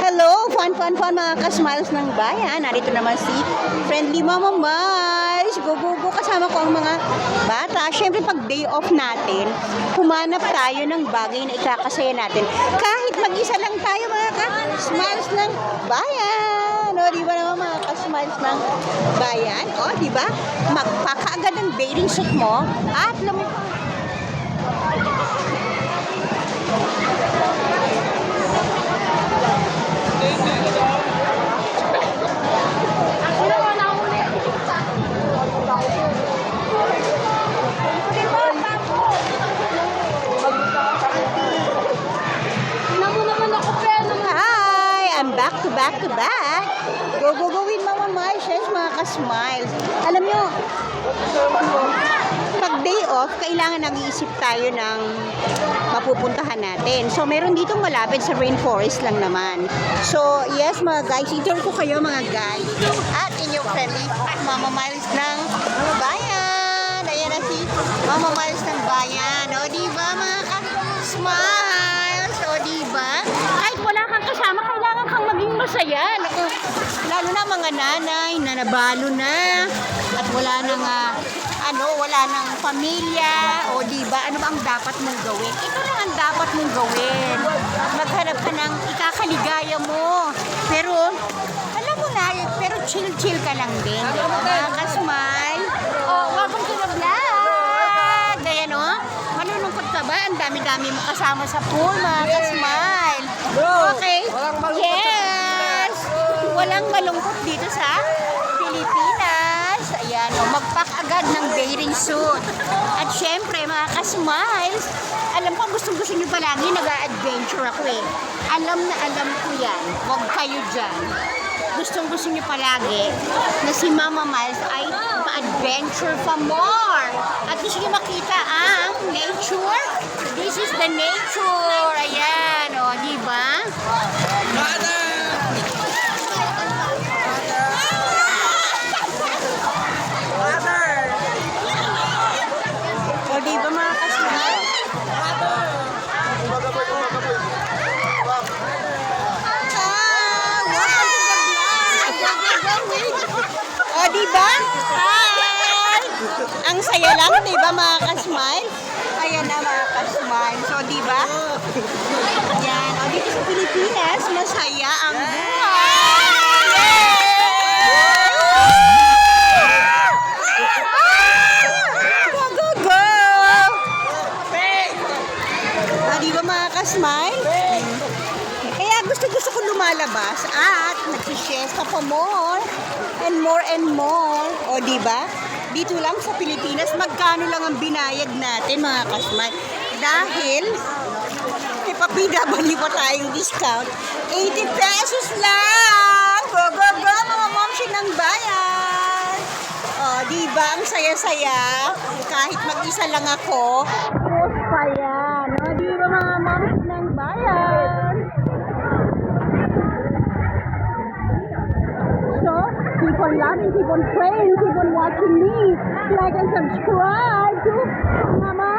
Hello, fun mga ka-smiles ng bayan. Narito naman si Friendly Mama Miles. Go kasama ko ang mga bata. Siyempre pag day off natin, humanap tayo ng bagay na ikakasaya natin. Kahit mag-isa lang tayo mga ka-smiles ng bayan. O, di ba naman mga ka-smiles ng bayan? O, di ba? Magpakaagad ng bathing suit mo at I'm back to back. Go-win Mama Miles, mga ka-smiles. Alam nyo, pag day off, kailangan nag-iisip tayo ng mapupuntahan natin. So, meron ditong malapit sa rainforest lang naman. So, yes mga guys, itour ko kayo mga guys. At inyong friendly Mama Miles ng bayan. Ayan na si Mama Miles ng bayan. O, diba mga ka-smiles? O, diba? Kahit wala kang kasama, kailangan kang maging masaya. Naku, lalo na mga nanay na nabalo na at wala nang wala nang pamilya, o diba, ano ba ang dapat mong gawin? Ito lang ang dapat mong gawin. Maghanap ka ng ikakaligaya mo. Pero, alam mo na, pero chill ka lang din. Mga ka-smile. Welcome to the vlog! Ayan o, malulungkot ka ba? Ang dami-dami mo kasama sa pool, mga ka-smile. Okay? Yes! Walang malungkot dito sa Pilipinas. Ayan o, magpack agad ng bathing suit. At syempre, mga ka-smiles, alam ko gusto nyo palagi nag-a-adventure ako eh. Alam na alam ko yan. Huwag kayo dyan. Gusto nyo palagi na si Mama Miles ay pa-adventure pa more. At gusto nyo makita ang nature. This is the nature. Ayan o, diba? Diba mga ka-smile? O diba? Hi! Ang saya lang, diba mga ka-smile? Ayan na mga ka-smile. So diba? Yan. O dito sa Pilipinas, masaya ang buhay. Smile. Kaya gusto ko lumalabas at nagsisiesta pa more and more. O diba? Dito lang sa Pilipinas, magkano lang ang binayad natin mga ka-smile? Dahil may pa-PW pa tayong discount. 80 pesos lang! Go! Mga momshi ng bayan! O diba? Ang saya-saya. Kahit mag-isa lang ako. Post pa yan. O diba mga momshi ng bayan? So, keep on loving, keep on praying, keep on watching me. Like and subscribe to Mama